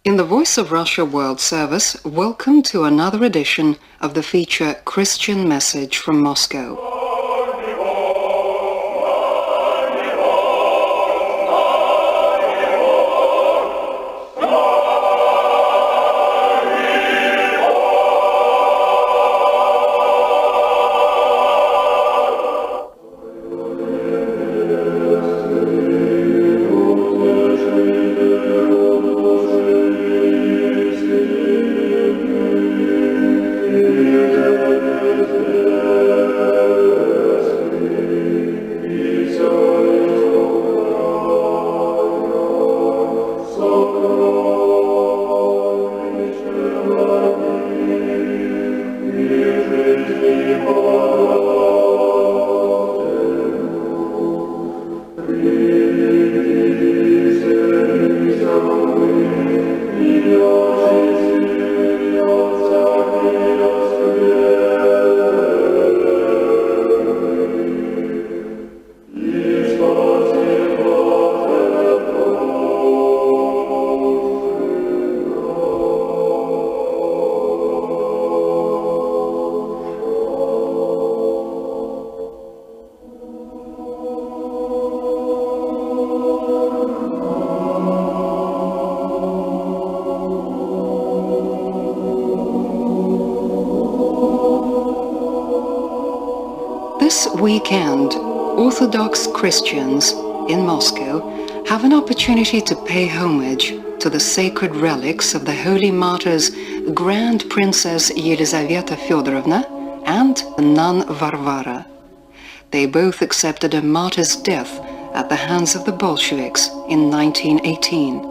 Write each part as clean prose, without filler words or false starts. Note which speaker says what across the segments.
Speaker 1: In the Voice of Russia World Service, welcome to another edition of the feature Christian Message from Moscow. This weekend, Orthodox Christians in Moscow have an opportunity to pay homage to the sacred relics of the Holy Martyrs Grand Princess Yelizavetta Fyodorovna and the nun Varvara. They both accepted a martyr's death at the hands of the Bolsheviks in 1918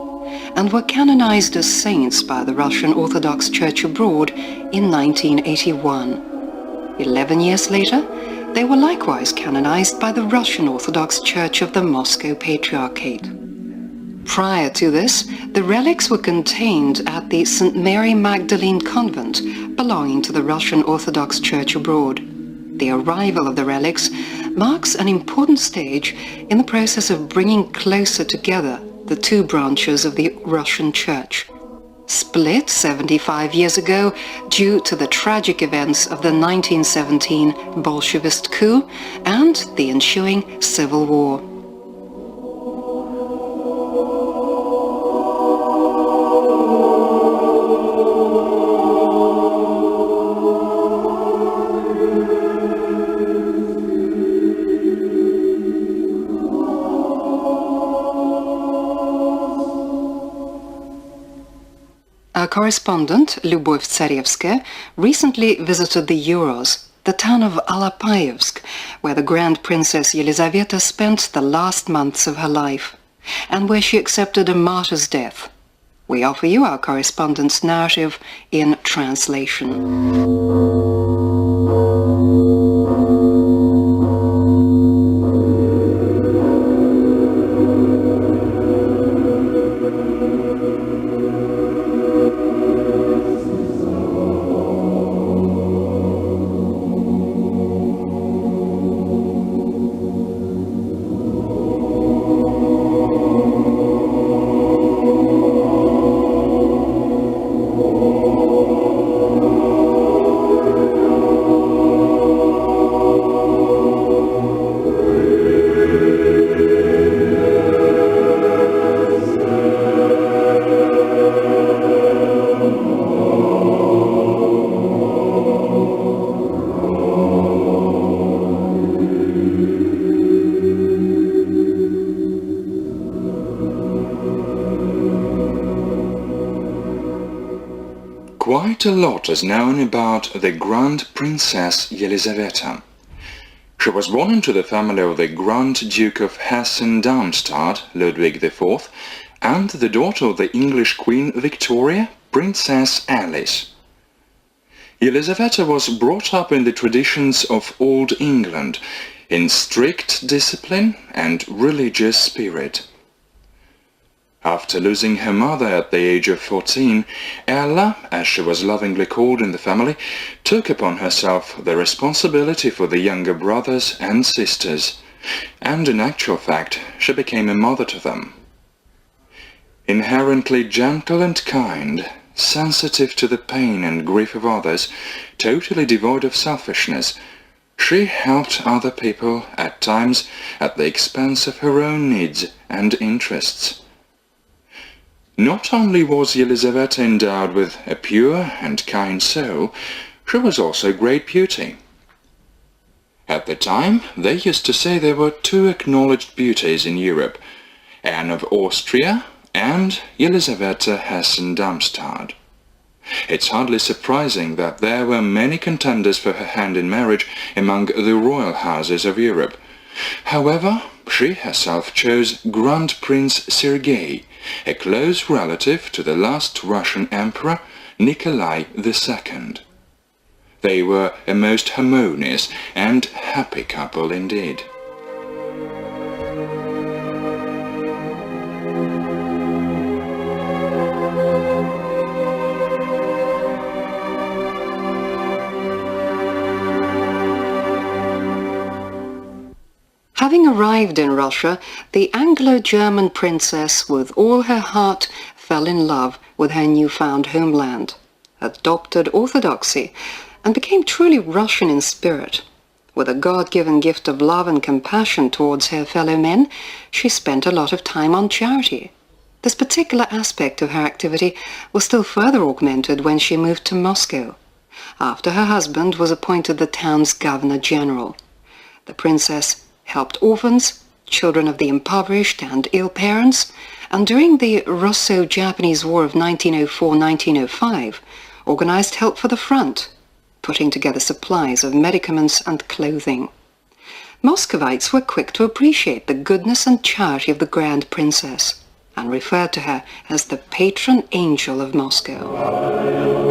Speaker 1: and were canonized as saints by the Russian Orthodox Church abroad in 1981. 11 years later, they were likewise canonized by the Russian Orthodox Church of the Moscow Patriarchate. Prior to this, the relics were contained at the St. Mary Magdalene convent belonging to the Russian Orthodox Church abroad. The arrival of the relics marks an important stage in the process of bringing closer together the two branches of the Russian Church, split 75 years ago due to the tragic events of the 1917 Bolshevist coup and the ensuing civil war. Our correspondent, Lyubov Tsarevskaya, recently visited the Urals, the town of Alapayevsk, where the Grand Princess Yelizaveta spent the last months of her life, and where she accepted a martyr's death. We offer you our correspondent's narrative in translation.
Speaker 2: Quite a lot is known about the Grand Princess Yelizaveta. She was born into the family of the Grand Duke of Hessen-Darmstadt, Ludwig IV, and the daughter of the English Queen Victoria, Princess Alice. Yelizaveta was brought up in the traditions of Old England, in strict discipline and religious spirit. After losing her mother at the age of 14, Ella, as she was lovingly called in the family, took upon herself the responsibility for the younger brothers and sisters, and in actual fact she became a mother to them. Inherently gentle and kind, sensitive to the pain and grief of others, totally devoid of selfishness, she helped other people at times at the expense of her own needs and interests. Not only was Yelizaveta endowed with a pure and kind soul, she was also great beauty. At the time, they used to say there were two acknowledged beauties in Europe, Anne of Austria and Yelizaveta Hessen-Darmstadt. It's hardly surprising that there were many contenders for her hand in marriage among the royal houses of Europe. However, she herself chose Grand Prince Sergei, a close relative to the last Russian Emperor, Nikolai II. They were a most harmonious and happy couple indeed.
Speaker 1: Having arrived in Russia, the Anglo-German princess with all her heart fell in love with her newfound homeland, adopted orthodoxy, and became truly Russian in spirit. With a God-given gift of love and compassion towards her fellow men, she spent a lot of time on charity. This particular aspect of her activity was still further augmented when she moved to Moscow, after her husband was appointed the town's governor-general. The princess helped orphans, children of the impoverished and ill parents, and during the Russo-Japanese War of 1904-1905, organized help for the front, putting together supplies of medicaments and clothing. Muscovites were quick to appreciate the goodness and charity of the Grand Princess, and referred to her as the patron angel of Moscow.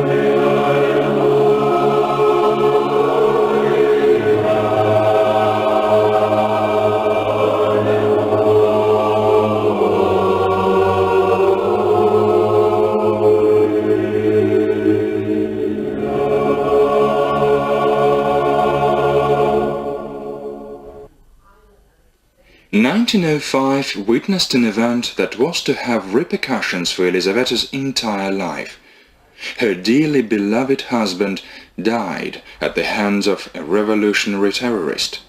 Speaker 2: 1905 witnessed an event that was to have repercussions for Yelizaveta's entire life. Her dearly beloved husband died at the hands of a revolutionary terrorist.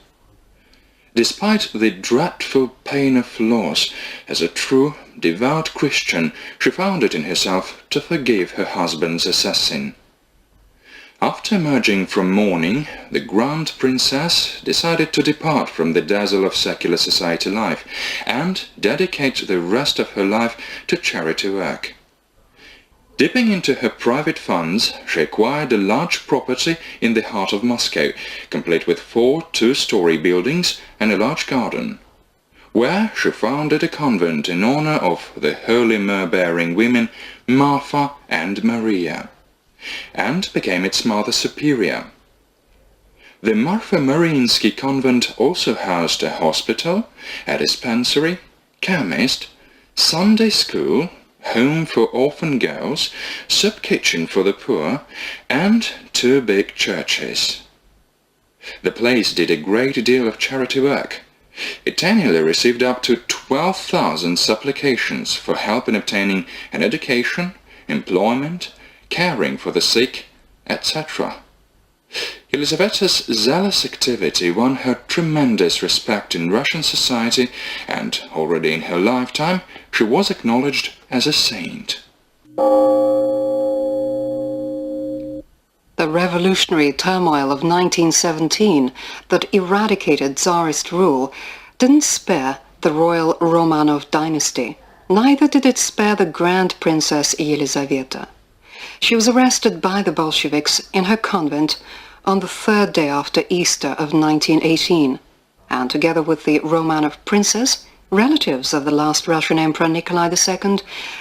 Speaker 2: Despite the dreadful pain of loss, as a true, devout Christian, she found it in herself to forgive her husband's assassin. After emerging from mourning, the Grand Princess decided to depart from the dazzle of secular society life and dedicate the rest of her life to charity work. Dipping into her private funds, she acquired a large property in the heart of Moscow, complete with 4 two-story buildings and a large garden, where she founded a convent in honor of the holy myrrh-bearing women Martha and Maria, and became its Mother Superior. The Marfa-Mariinsky convent also housed a hospital, a dispensary, chemist, Sunday school, home for orphan girls, sub-kitchen for the poor, and 2 big churches. The place did a great deal of charity work. It annually received up to 12,000 supplications for help in obtaining an education, employment, caring for the sick, etc. Yelizaveta's zealous activity won her tremendous respect in Russian society, and already in her lifetime she was acknowledged as a saint.
Speaker 1: The revolutionary turmoil of 1917 that eradicated Tsarist rule didn't spare the royal Romanov dynasty. Neither did it spare the Grand Princess Yelizaveta. She was arrested by the Bolsheviks in her convent on the 3rd day after Easter of 1918, and together with the Romanov princess, relatives of the last Russian Emperor Nikolai II,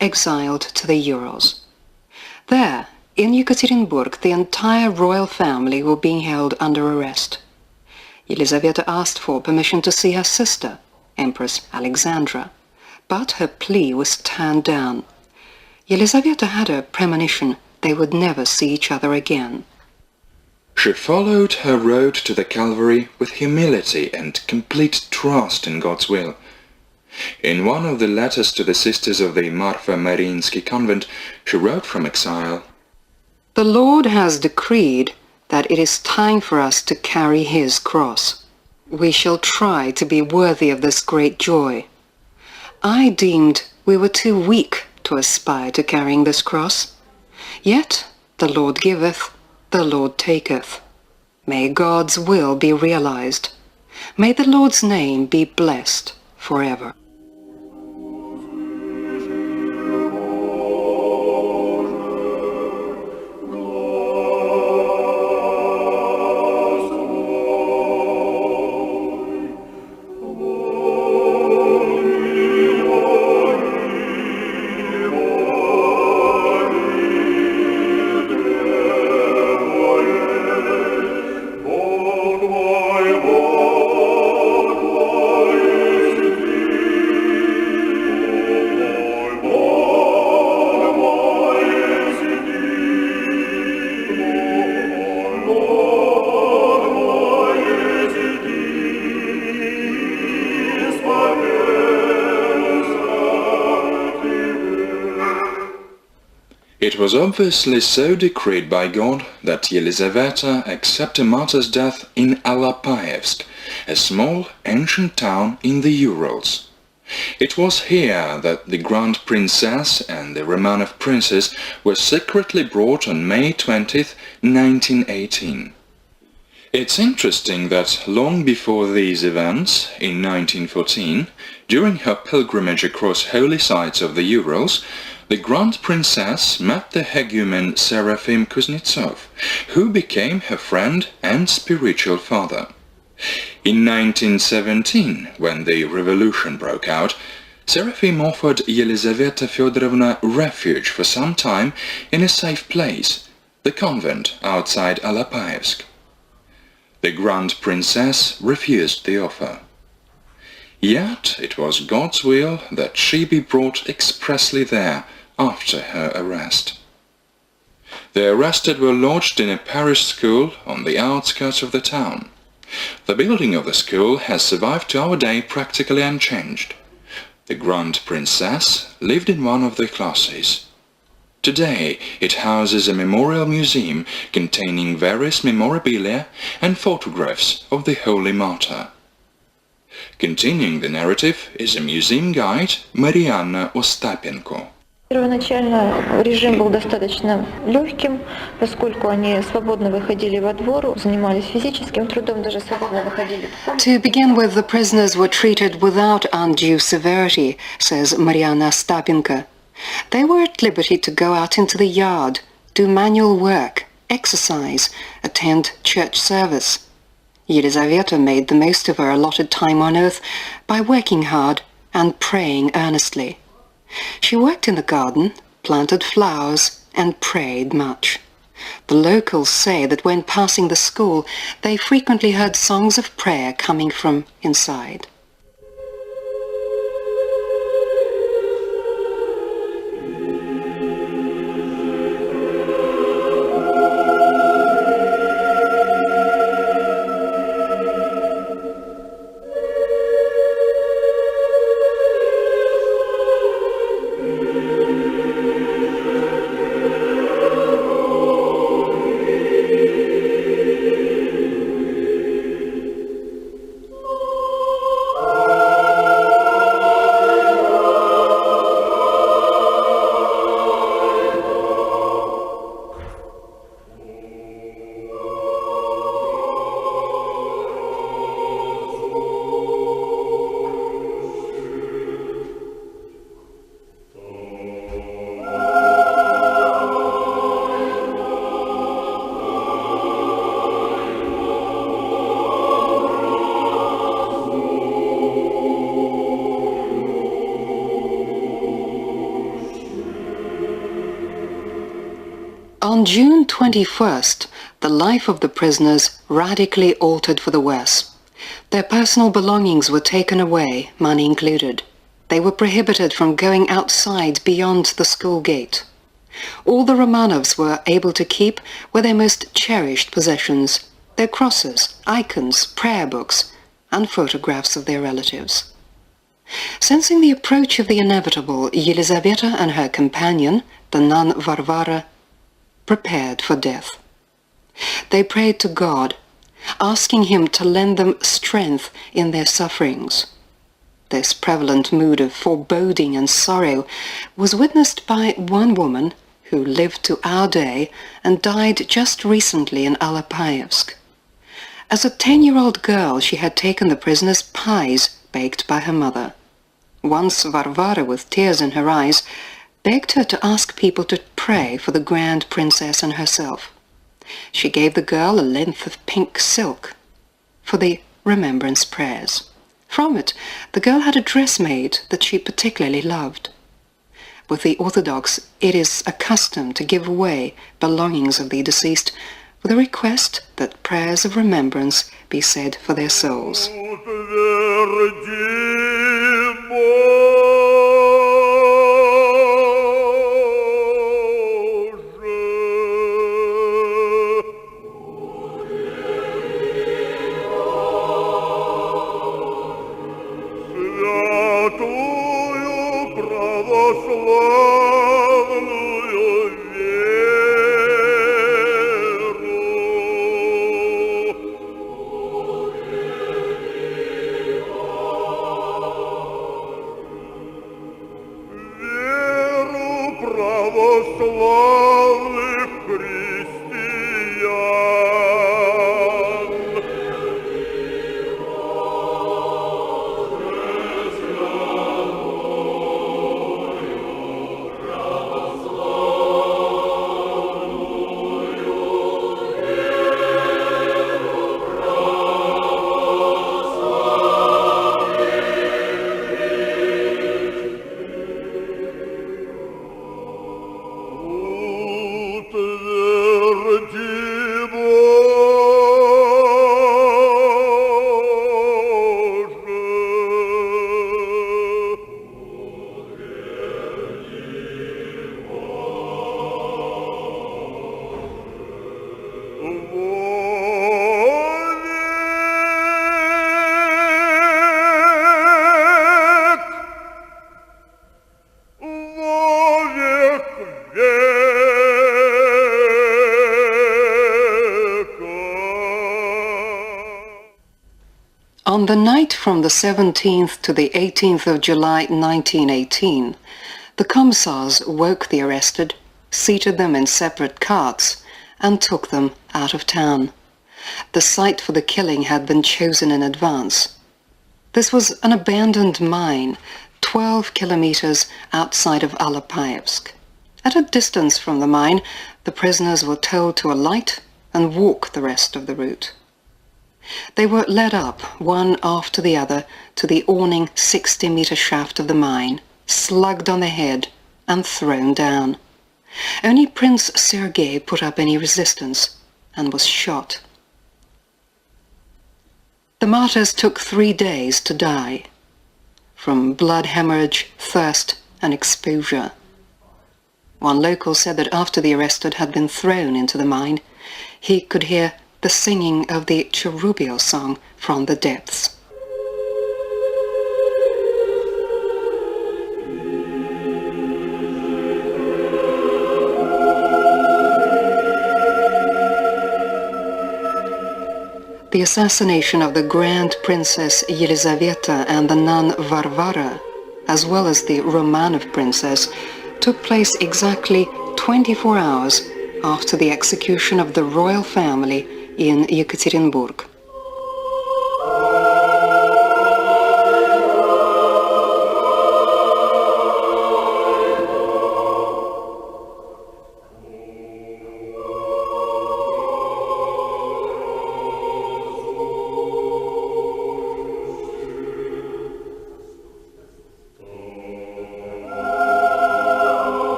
Speaker 1: exiled to the Urals. There, in Yekaterinburg, the entire royal family were being held under arrest. Yelizaveta asked for permission to see her sister, Empress Alexandra, but her plea was turned down. Yelizaveta had a premonition they would never see each other again.
Speaker 2: She followed her road to the Calvary with humility and complete trust in God's will. In one of the letters to the sisters of the Marfa Mariinsky convent, she wrote from exile,
Speaker 1: "The Lord has decreed that it is time for us to carry His cross. We shall try to be worthy of this great joy. I deemed we were too weak to aspire to carrying this cross. Yet the Lord giveth, the Lord taketh. May God's will be realized. May the Lord's name be blessed forever."
Speaker 2: It was obviously so decreed by God that Yelizavetta accept a martyr's death in Alapaevsk, a small ancient town in the Urals. It was here that the Grand Princess and the Romanov princes were secretly brought on May 20th, 1918. It's interesting that long before these events, in 1914, during her pilgrimage across holy sites of the Urals, the Grand Princess met the hegumen Serafim Kuznetsov, who became her friend and spiritual father. In 1917, when the revolution broke out, Serafim offered Yelizavetta Fyodorovna refuge for some time in a safe place, the convent outside Alapaevsk. The Grand Princess refused the offer. Yet it was God's will that she be brought expressly there after her arrest. The arrested were lodged in a parish school on the outskirts of the town. The building of the school has survived to our day practically unchanged. The Grand Princess lived in one of the classes. Today it houses a memorial museum containing various memorabilia and photographs of the Holy Martyr. Continuing the narrative is a museum guide, Marianna Ostapenko.
Speaker 3: Первоначально режим был достаточно легким, поскольку они свободно выходили во двор, занимались физическим трудом, даже свободно выходили.
Speaker 1: To begin with, the prisoners were treated without undue severity, says Marianna Ostapenko. They were at liberty to go out into the yard, do manual work, exercise, attend church service. Yelizaveta made the most of her allotted time on earth by working hard and praying earnestly. She worked in the garden, planted flowers, and prayed much. The locals say that when passing the school, they frequently heard songs of prayer coming from inside. On June 21st, the life of the prisoners radically altered for the worse. Their personal belongings were taken away, money included. They were prohibited from going outside beyond the school gate. All the Romanovs were able to keep were their most cherished possessions, their crosses, icons, prayer books, and photographs of their relatives. Sensing the approach of the inevitable, Yelizavetta and her companion, the nun Varvara, prepared for death. They prayed to God, asking him to lend them strength in their sufferings. This prevalent mood of foreboding and sorrow was witnessed by one woman who lived to our day and died just recently in Alapayevsk. As a 10-year-old girl, she had taken the prisoners' pies baked by her mother. Once Varvara, with tears in her eyes, begged her to ask people to pray for the Grand Princess and herself. She gave the girl a length of pink silk for the remembrance prayers. From it, the girl had a dress made that she particularly loved. With the Orthodox, it is a custom to give away belongings of the deceased with a request that prayers of remembrance be said for their souls. On the night from the 17th to the 18th of July 1918, the commissars woke the arrested, seated them in separate carts, and took them out of town. The site for the killing had been chosen in advance. This was an abandoned mine, 12 kilometers outside of Alapayevsk. At a distance from the mine, the prisoners were told to alight and walk the rest of the route. They were led up, one after the other, to the awning 60-meter shaft of the mine, slugged on the head, and thrown down. Only Prince Sergei put up any resistance and was shot. The martyrs took 3 days to die, from blood hemorrhage, thirst, and exposure. One local said that after the arrested had been thrown into the mine, he could hear the singing of the Cherubio song from the depths. The assassination of the Grand Princess Yelizavetta and the nun Varvara, as well as the Romanov princess, took place exactly 24 hours after the execution of the royal family in Yekaterinburg.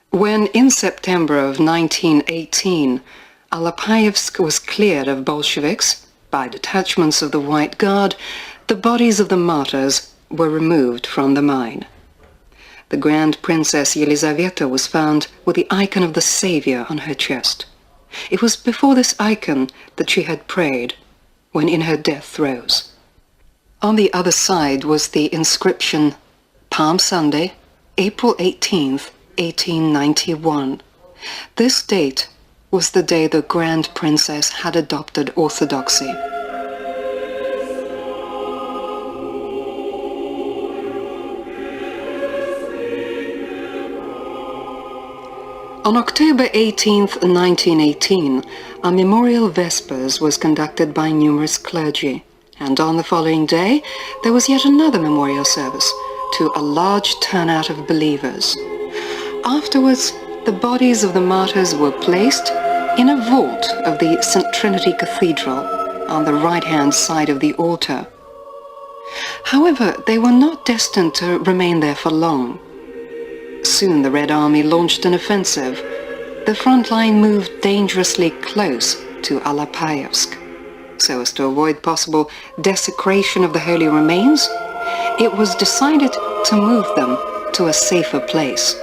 Speaker 1: When, in September of 1918, Alapayevsk was cleared of Bolsheviks by detachments of the White Guard, the bodies of the martyrs were removed from the mine. The Grand Princess Yelizavetta was found with the icon of the Savior on her chest. It was before this icon that she had prayed when in her death throes. On the other side was the inscription, Palm Sunday, April 18th, 1891. This date was the day the Grand Princess had adopted Orthodoxy. On October 18, 1918, a memorial Vespers was conducted by numerous clergy, and on the following day there was yet another memorial service to a large turnout of believers. Afterwards, the bodies of the martyrs were placed in a vault of the St. Trinity Cathedral on the right-hand side of the altar. However, they were not destined to remain there for long. Soon the Red Army launched an offensive. The front line moved dangerously close to Alapayevsk. So as to avoid possible desecration of the holy remains, it was decided to move them to a safer place.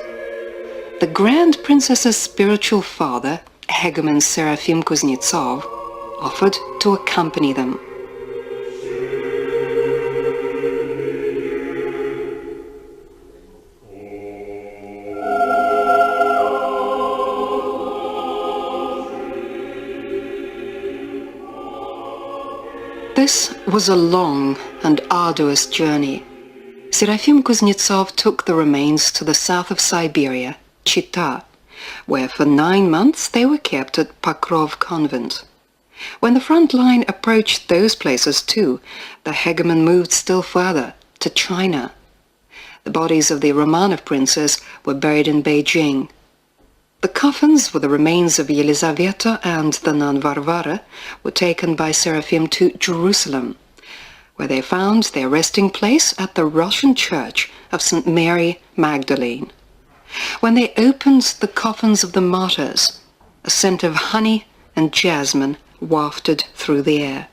Speaker 1: The Grand Princess's spiritual father, Hegumen Serafim Kuznetsov, offered to accompany them. This was a long and arduous journey. Serafim Kuznetsov took the remains to the south of Siberia, Chita, where for 9 months they were kept at Pokrov convent. When the front line approached those places too, the hegumen moved still further, to China. The bodies of the Romanov princes were buried in Beijing. The coffins with the remains of Yelizavetta and the nun Varvara were taken by Serafim to Jerusalem, where they found their resting place at the Russian church of St. Mary Magdalene. When they opened the coffins of the martyrs, a scent of honey and jasmine wafted through the air.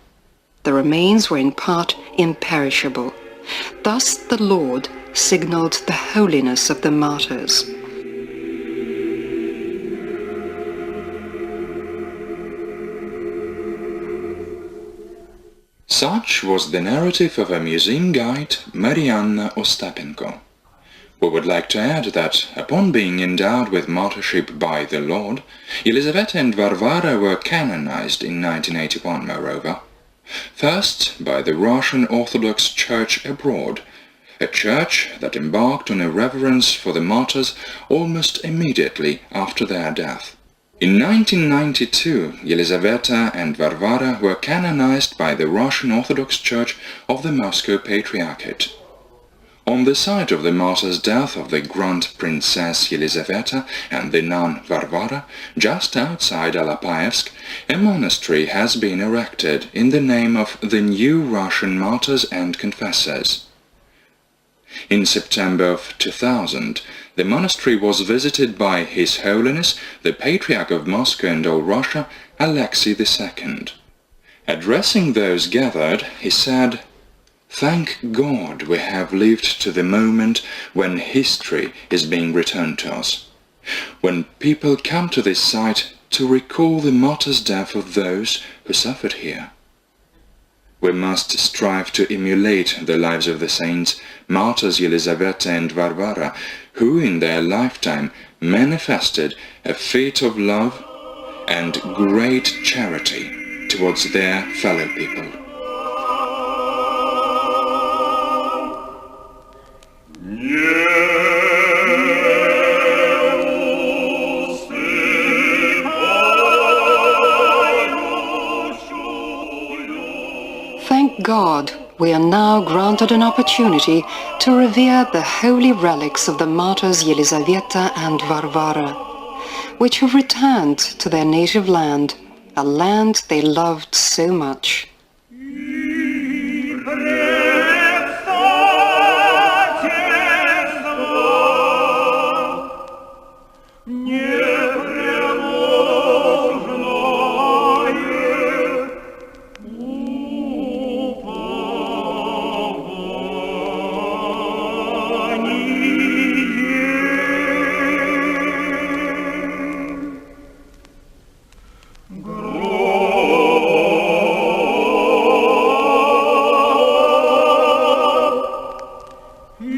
Speaker 1: The remains were in part imperishable. Thus the Lord signaled the holiness of the martyrs.
Speaker 2: Such was the narrative of our museum guide, Marianna Ostapenko. We would like to add that, upon being endowed with martyrship by the Lord, Yelizavetta and Varvara were canonized in 1981, moreover. First, by the Russian Orthodox Church abroad, a church that embarked on a reverence for the martyrs almost immediately after their death. In 1992, Yelizavetta and Varvara were canonized by the Russian Orthodox Church of the Moscow Patriarchate. On the site of the martyr's death of the Grand Princess Yelizavetta and the nun Varvara, just outside Alapayevsk, a monastery has been erected in the name of the new Russian martyrs and confessors. In September of 2000, the monastery was visited by His Holiness, the Patriarch of Moscow and all Russia, Alexei II. Addressing those gathered, he said, "Thank God we have lived to the moment when history is being returned to us, when people come to this site to recall the martyr's death of those who suffered here. We must strive to emulate the lives of the saints, martyrs Yelizavetta and Varvara, who in their lifetime manifested a feat of love and great charity towards their fellow people."
Speaker 1: Thank God, we are now granted an opportunity to revere the holy relics of the martyrs Yelizavetta and Varvara, which have returned to their native land, a land they loved so much. And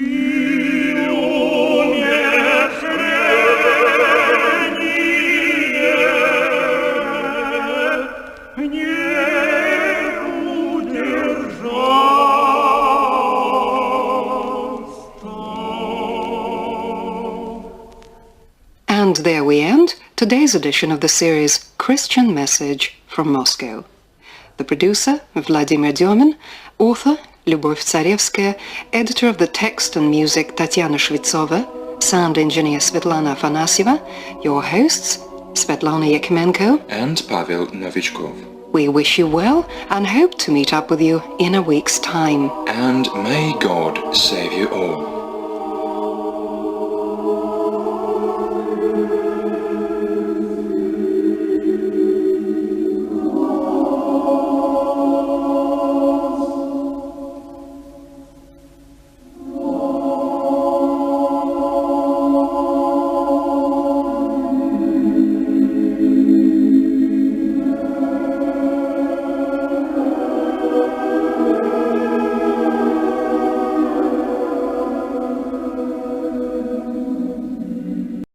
Speaker 1: there we end today's edition of the series Christian Message from Moscow. The producer, Vladimir Dyomin, author, Lyubov Tsarevskaya, editor of the text and music, Tatiana Shvitsova, sound engineer, Svetlana Afanasieva, your hosts, Svetlana Yakimenko
Speaker 2: and Pavel Novichkov.
Speaker 1: We wish you well and hope to meet up with you in a week's time.
Speaker 2: And may God save you all.